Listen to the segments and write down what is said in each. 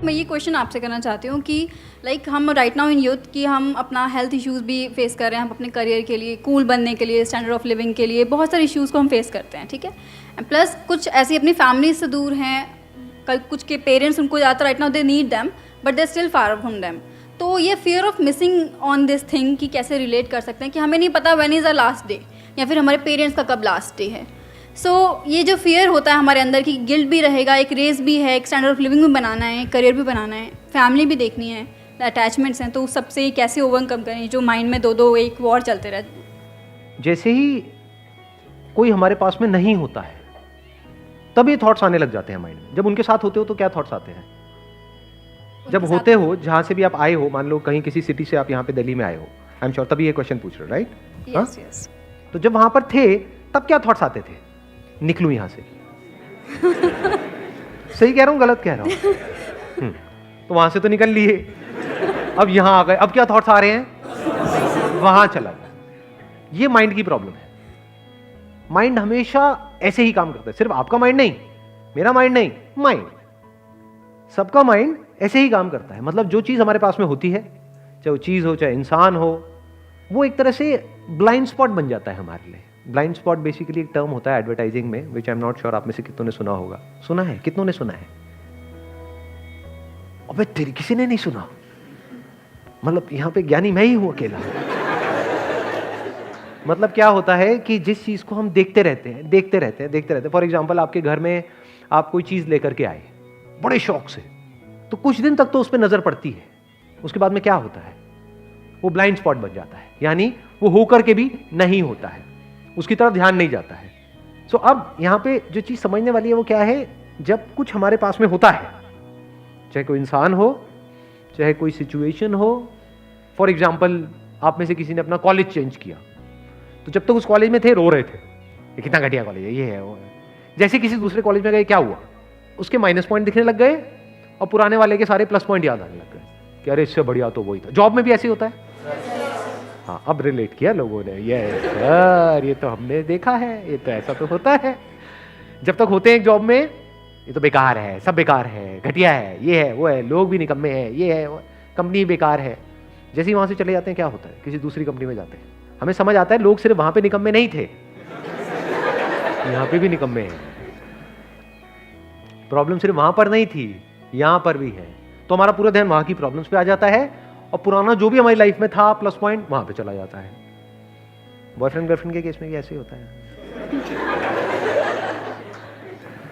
मैं ये क्वेश्चन आपसे करना चाहती हूँ कि लाइक हम राइट नाउ इन यूथ कि हम अपना हेल्थ इश्यूज़ भी फेस कर रहे हैं, हम अपने करियर के लिए, कूल बनने के लिए, स्टैंडर्ड ऑफ लिविंग के लिए बहुत सारे इश्यूज़ को हम फेस करते हैं, ठीक है। प्लस कुछ ऐसी अपनी फैमिली से दूर हैं, कुछ के पेरेंट्स उनको ज़्यादातर right now they need them but they still far from them. तो ये fear of missing on this thing कि कैसे रिलेट कर सकते हैं कि हमें नहीं पता when is a last day या फिर हमारे पेरेंट्स का कब लास्ट डे है। सो ये जो फियर होता है हमारे अंदर की गिल्ट भी रहेगा, एक रेस भी है, एक स्टैंडर्ड ऑफ लिविंग भी बनाना है, करियर भी बनाना है, फैमिली भी देखनी है, अटैचमेंट्स हैं, तो सबसे कैसे ओवरकम करें जो माइंड में दो दो एक वॉर चलते रहते। जैसे ही कोई हमारे पास में नहीं होता है तब ये थॉट्स आने लग जाते हैं माइंड में। जब उनके साथ होते हो तो क्या थॉट्स आते हैं? जब होते हो, जहां से भी आप आए हो, मान लो कहीं किसी सिटी से आप यहाँ पे दिल्ली में आए हो, आई एम श्योर तभी ये क्वेश्चन पूछ रहे हो, राइट? Yes yes. तो जब वहां पर थे तब क्या थॉट्स आते थे? निकलूं यहां से। सही कह रहा हूं, गलत कह रहा हूं? तो वहां से तो निकल लिए, अब यहां आ गए, अब क्या थॉट्स आ रहे हैं? वहां चला गया। ये माइंड की प्रॉब्लम है। माइंड हमेशा ऐसे ही काम करता है। सिर्फ आपका माइंड नहीं, मेरा माइंड नहीं, माइंड, सबका माइंड ऐसे ही काम करता है। मतलब जो चीज हमारे पास में होती है, चाहे वो चीज हो, चाहे इंसान हो, वो एक तरह से ब्लाइंड स्पॉट बन जाता है हमारे लिए। ब्लाइंड स्पॉट बेसिकली एक टर्म होता है एडवर्टाइजिंग में, विच आई एम नॉट श्योर आप में से कितनों ने सुना होगा। सुना है? कितनों ने सुना है? अबे तेरी किसी ने नहीं सुना? मतलब यहां पे ज्ञानी मैं ही हूं अकेला। मतलब क्या होता है कि जिस चीज को हम देखते रहते हैं। फॉर एग्जाम्पल, आपके घर में आप कोई चीज लेकर के आए बड़े शौक से, तो कुछ दिन तक तो उस पर नजर पड़ती है, उसके बाद में क्या होता है? वो ब्लाइंड स्पॉट बन जाता है, यानी वो होकर के भी नहीं होता है, उसकी तरफ ध्यान नहीं जाता है। सो अब यहां पे जो चीज समझने वाली है वो क्या है? जब कुछ हमारे पास में होता है, चाहे कोई इंसान हो, चाहे कोई सिचुएशन हो। फॉर एग्जाम्पल, आप में से किसी ने अपना कॉलेज चेंज किया, तो जब तक उस कॉलेज में थे रो रहे थे, ये कितना घटिया कॉलेज है, ये है वो है। जैसे किसी दूसरे कॉलेज में गए, क्या हुआ? उसके माइनस पॉइंट दिखने लग गए और पुराने वाले के सारे प्लस पॉइंट याद आने लग गए कि अरे इससे बढ़िया तो वही था। जॉब में भी ऐसे ही होता है। हाँ, अब रिलेट किया लोगों ने, ये यार ये तो हमने देखा है, ये तो ऐसा तो होता है। जब तक होते हैं एक जॉब में, ये तो बेकार है, सब बेकार है, घटिया है, ये है वो है, लोग भी निकम्मे हैं, ये है वो, कंपनी बेकार है। जैसे ही वहां से चले जाते हैं, क्या होता है? किसी दूसरी कंपनी में जाते हैं, हमें समझ आता है लोग सिर्फ वहां पे निकम्मे नहीं थे, यहां पे भी निकम्मे हैं। प्रॉब्लम सिर्फ वहां पर नहीं थी, यहां पर भी है। तो हमारा पूरा ध्यान वहां की प्रॉब्लम्स पे आ जाता है और पुराना जो भी हमारी लाइफ में था प्लस पॉइंट, वहां पे चला जाता है। बॉयफ्रेंड गर्लफ्रेंड के केस में भी ऐसे ही होता है।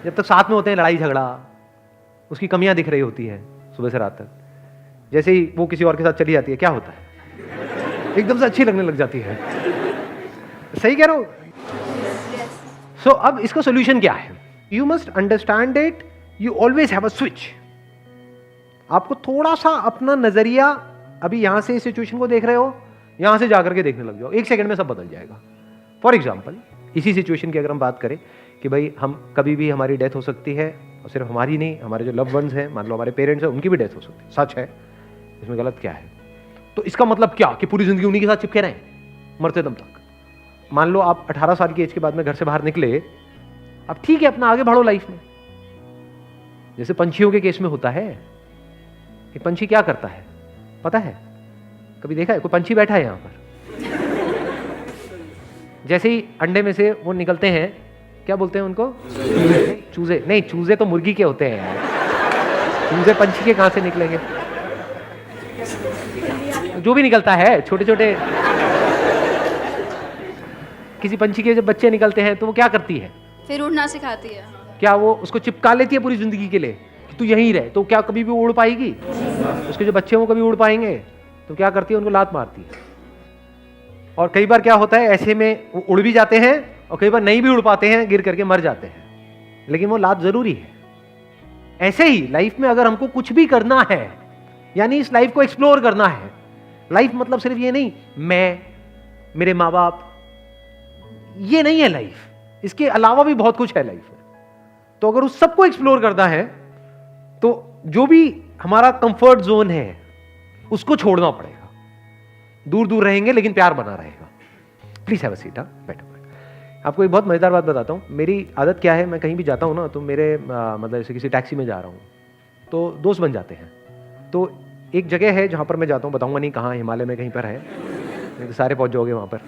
जब तक साथ में होते हैं, लड़ाई झगड़ा, उसकी कमियां दिख रही होती हैं सुबह से रात तक। जैसे ही वो किसी और के साथ चली जाती है, क्या होता है? एकदम से अच्छी लगने लग जाती है। सही कह रहा हूं? सो अब इसका सोल्यूशन क्या है? You must understand it, you always have a switch. आपको थोड़ा सा अपना नजरिया, अभी यहां से इस सिचुएशन को देख रहे हो, यहां से जाकर के देखने लग जाओ, एक सेकंड में सब बदल जाएगा। फॉर एग्जाम्पल, इसी सिचुएशन की अगर हम बात करें कि भाई हम कभी भी हमारी डेथ हो सकती है, और सिर्फ हमारी नहीं, हमारे जो लव वंस हैं, मान लो हमारे पेरेंट्स हैं, उनकी भी डेथ हो सकती है। सच है, इसमें गलत क्या है? तो इसका मतलब क्या कि पूरी जिंदगी उन्हीं के साथ चिपके रहें मरते दम तक? मान लो आप 18 साल की एज के बाद में घर से बाहर निकले, अब ठीक है, अपना आगे बढ़ो लाइफ में। जैसे पंछियों के केस में होता है, कि पंछी क्या करता है पता है? कभी देखा है? कोई पंछी बैठा है यहां पर? जैसे ही अंडे में से वो निकलते हैं, क्या बोलते हैं उनको? चूजे। नहीं, चूजे तो मुर्गी के होते हैं यार, चूजे पंछी के कहां से निकलेंगे? जो भी निकलता है, छोटे छोटे किसी पंछी के जब बच्चे निकलते हैं तो वो क्या करती है? फिर उड़ना सिखाती है। क्या वो उसको चिपका लेती है पूरी जिंदगी के लिए कि तू यहीं रहे? तो क्या कभी भी उड़ पाएगी? उसके जो बच्चे वो कभी उड़ पाएंगे? तो क्या करती है? उनको लात मारती है। और कई बार क्या होता है, ऐसे में वो उड़ भी जाते हैं और कई बार नहीं भी उड़ पाते हैं, गिर करके मर जाते हैं, लेकिन वो लात जरूरी है। ऐसे ही लाइफ में अगर हमको कुछ भी करना है, यानी इस लाइफ को एक्सप्लोर करना है, लाइफ मतलब सिर्फ ये नहीं मैं, मेरे माँ बाप, ये नहीं है लाइफ, इसके अलावा भी बहुत कुछ है लाइफ में। तो अगर उस सबको एक्सप्लोर करना है तो जो भी हमारा कंफर्ट जोन है उसको छोड़ना पड़ेगा। दूर दूर रहेंगे लेकिन प्यार बना रहेगा। Please have a seat. बैठो। आपको एक बहुत मजेदार बात बताता हूं। मेरी आदत क्या है, मैं कहीं भी जाता हूं ना तो मेरे मतलब जैसे किसी टैक्सी में जा रहा हूं तो दोस्त बन जाते हैं। तो एक जगह है जहाँ पर मैं जाता हूँ, बताऊँगा नहीं कहाँ, हिमालय में कहीं पर है, नहीं तो सारे पहुँच जाओगे वहाँ पर।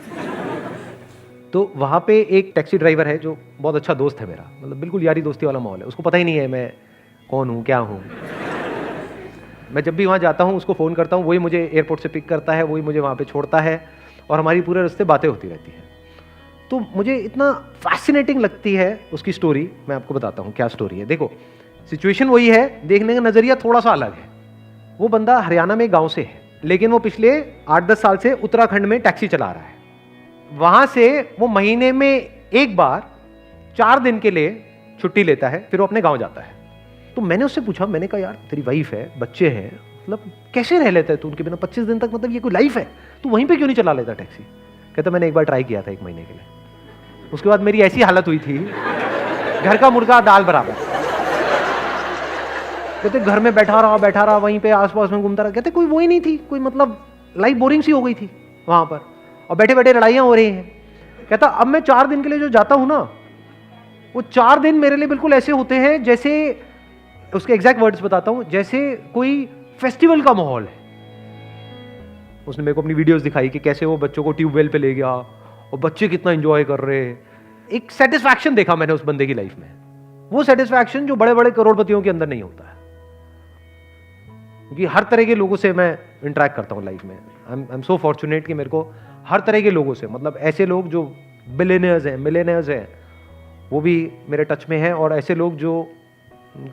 तो वहाँ पे एक टैक्सी ड्राइवर है जो बहुत अच्छा दोस्त है मेरा, मतलब बिल्कुल यारी दोस्ती वाला माहौल है। उसको पता ही नहीं है मैं कौन हूँ, क्या हूँ। मैं जब भी वहाँ जाता हूँ उसको फ़ोन करता हूँ, वही मुझे एयरपोर्ट से पिक करता है, वही मुझे वहाँ पे छोड़ता है और हमारी पूरे रास्ते बातें होती रहती हैं। तो मुझे इतना फैसिनेटिंग लगती है उसकी स्टोरी। मैं आपको बताता हूँ क्या स्टोरी है। देखो, सिचुएशन वही है, देखने का नज़रिया थोड़ा सा अलग है। वो बंदा हरियाणा में गाँव से है, लेकिन वो पिछले 8-10 साल से उत्तराखंड में टैक्सी चला रहा है। वहाँ से वो महीने में एक बार 4 दिन के लिए छुट्टी लेता है, फिर वो अपने गाँव जाता है। तो मैंने उससे पूछा, मैंने कहा यार तेरी वाइफ है, बच्चे हैं, मतलब कैसे रह लेता है तू उनके बिना 25 दिन तक, मतलब ये कोई लाइफ है, तू वहीं पे क्यों नहीं चला लेता टैक्सी? कहता मैंने एक बार ट्राई किया था 1 महीने के लिए, उसके बाद मेरी ऐसी हालत हुई थी, घर का मुर्गा दाल बराबर। कहते घर में बैठा रहा वहीं पे आसपास में घूमता रहा। कहते कोई वो ही नहीं थी, कोई मतलब लाइफ बोरिंग सी हो गई थी वहां पर, और बैठे बैठे लड़ाइयां हो रही हैं। कहता अब मैं 4 दिन के लिए जो जाता हूं ना, वो 4 दिन मेरे लिए बिल्कुल ऐसे होते हैं जैसे, उसके एग्जैक्ट वर्ड्स बताता हूं, जैसे कोई फेस्टिवल का माहौल है। उसने मेरे को अपनी वीडियोस दिखाई कि कैसे वो बच्चों को ट्यूबवेल पे ले गया और बच्चे कितना एंजॉय कर रहे हैं। एक सेटिस्फैक्शन देखा मैंने उस बंदे की लाइफ में, वो सेटिस्फैक्शन जो बड़े बड़े करोड़पतियों के अंदर नहीं होता है। क्योंकि हर तरह के लोगों से मैं इंटरेक्ट करता हूँ लाइफ में। आई एम सो फॉर्चुनेट कि मेरे को हर तरह के लोगों से, मतलब ऐसे लोग जो बिलियनियर्स हैं, मिलियनियर्स हैं, वो भी मेरे टच में हैं, और ऐसे लोग जो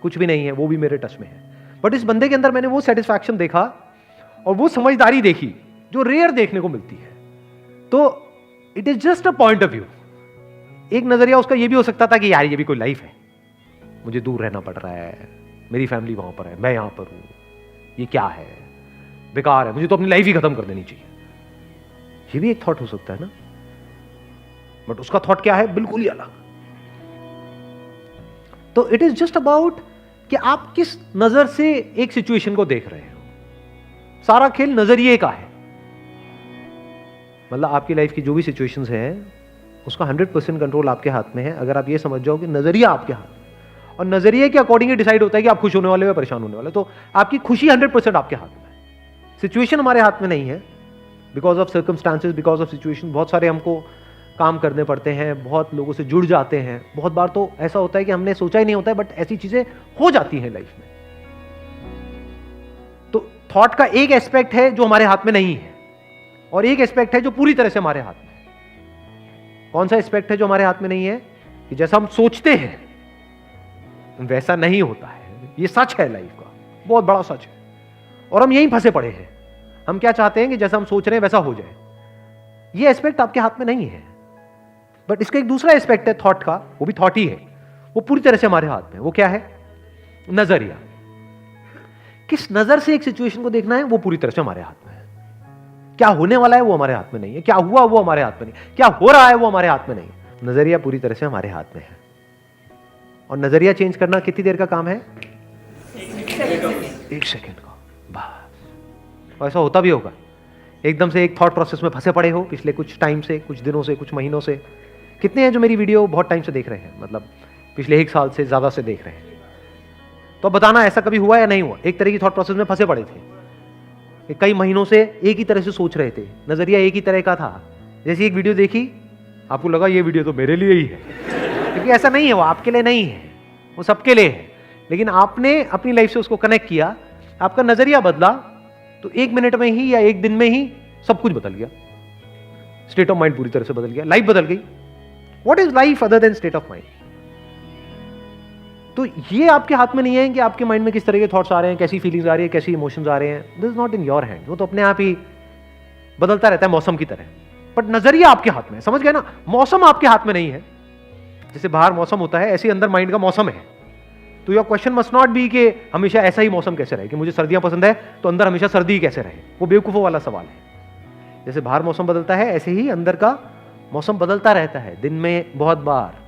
कुछ भी नहीं है वो भी मेरे टच में है। बट इस बंदे के अंदर मैंने वो सेटिस्फैक्शन देखा और वो समझदारी देखी जो रेयर देखने को मिलती है। तो it is just a point of view. एक नजरिया उसका ये भी हो सकता था कि यार ये भी कोई लाइफ है, मुझे दूर रहना पड़ रहा है, मेरी फैमिली वहां पर है, मैं यहां पर हूं, ये क्या है, बेकार है, मुझे तो अपनी लाइफ ही खत्म कर देनी चाहिए। ये भी एक थॉट हो सकता है ना, बट उसका थॉट क्या है, बिल्कुल ही अलग। तो इट इज जस्ट अबाउट कि आप किस नजर से एक सिचुएशन को देख रहे हो। सारा खेल नजरिए का है। मतलब आपकी लाइफ की जो भी सिचुएशंस हैं, उसका 100% कंट्रोल आपके हाथ में है, अगर आप ये समझ जाओ कि नजरिया आपके हाथ में, और नजरिए के अकॉर्डिंग डिसाइड होता है कि आप खुश होने वाले हो या परेशान होने वाले। तो आपकी खुशी 100% आपके हाथ में है, सिचुएशन हमारे हाथ में नहीं है। Because of circumstances, because of situation, बहुत सारे हमको काम करने पड़ते हैं, बहुत लोगों से जुड़ जाते हैं। बहुत बार तो ऐसा होता है कि हमने सोचा ही नहीं होता है, बट ऐसी चीजें हो जाती हैं लाइफ में। तो थॉट का एक एस्पेक्ट है जो हमारे हाथ में नहीं है, और एक एस्पेक्ट है जो पूरी तरह से हमारे हाथ में है। कौन सा एस्पेक्ट है जो हमारे हाथ में नहीं है? कि जैसा हम सोचते हैं वैसा नहीं होता है। ये सच है, लाइफ का बहुत बड़ा सच है, और हम यहीं फंसे पड़े हैं। हम क्या चाहते हैं कि जैसा हम सोच रहे हैं वैसा हो जाए। ये एस्पेक्ट आपके हाथ में नहीं है। बट इसका एक दूसरा एस्पेक्ट है थॉट का, वो भी थॉट ही है, वो पूरी तरह से हमारे हाथ में। वो क्या है? नजरिया। किस नजर से एक सिचुएशन को देखना है, वो पूरी तरह से हमारे हाथ में है। क्या होने वाला है वो हमारे हाथ में नहीं है, क्या हुआ वो हमारे हाथ में नहीं, क्या हो रहा है वो हमारे हाथ में नहीं है। नजरिया पूरी तरह से हमारे हाथ में है। और नजरिया चेंज करना कितनी देर का काम है? 1 सेकेंड का, बस। ऐसा होता भी होगा, एकदम से एक थॉट प्रोसेस में फंसे पड़े हो पिछले कुछ टाइम से, कुछ दिनों से, कुछ महीनों से। कितने हैं जो मेरी वीडियो बहुत टाइम से देख रहे हैं, मतलब पिछले 1 साल से ज्यादा से देख रहे हैं? तो अब बताना, ऐसा कभी हुआ या नहीं हुआ? एक तरह की थॉट प्रोसेस में फंसे पड़े थे, कई महीनों से एक ही तरह से सोच रहे थे, नजरिया एक ही तरह का था। जैसे एक वीडियो देखी, आपको लगा ये वीडियो तो मेरे लिए ही है, क्योंकि ऐसा नहीं है, वो आपके लिए नहीं है, वो सबके लिए है। लेकिन आपने अपनी लाइफ से उसको कनेक्ट किया, आपका नजरिया बदला, तो 1 मिनट में ही या 1 दिन में ही सब कुछ बदल गया। स्टेट ऑफ माइंड पूरी तरह से बदल गया, लाइफ बदल गई। What is life other than state of mind? तो ये आपके हाथ में नहीं है कि आपके माइंड में किस तरह के थॉट्स आ रहे हैं, कैसी फीलिंग्स आ रही है, कैसी इमोशंस आ रहे हैं। This is not in your hand. वो तो अपने आप ही बदलता रहता है, मौसम की तरह। बट नजरिया आपके हाथ में है, समझ गए ना? मौसम आपके हाथ में नहीं है। जैसे बाहर मौसम होता है, ऐसे अंदर माइंड का मौसम है। तो your question must not be कि हमेशा ऐसा ही मौसम कैसे रहे, कि मुझे सर्दियां पसंद है तो अंदर हमेशा सर्दी ही कैसे रहे। वो बेवकूफों वाला सवाल है। जैसे बाहर मौसम बदलता है, ऐसे ही अंदर का मौसम बदलता रहता है। दिन में बहुत बार,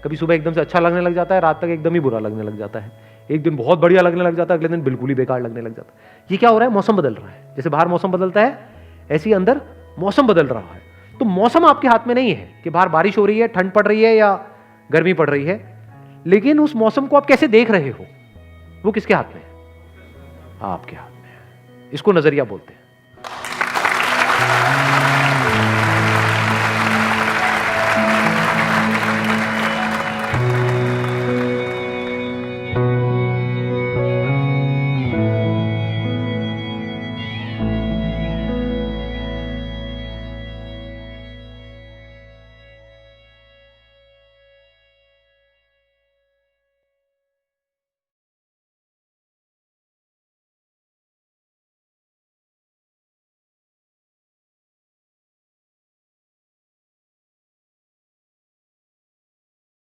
कभी सुबह एकदम से अच्छा लगने लग जाता है, रात तक एकदम ही बुरा लगने लग जाता है। एक दिन बहुत बढ़िया लगने लग जाता है, अगले दिन बिल्कुल ही बेकार लगने लग जाता है। ये क्या हो रहा है? मौसम बदल रहा है। जैसे बाहर मौसम बदलता है, ऐसे ही अंदर मौसम बदल रहा है। तो मौसम आपके हाथ में नहीं है कि बाहर बारिश हो रही है, ठंड पड़ रही है या गर्मी पड़ रही है, लेकिन उस मौसम को आप कैसे देख रहे हो, वो किसके हाथ में है? आपके हाथ में है। इसको नजरिया बोलते हैं।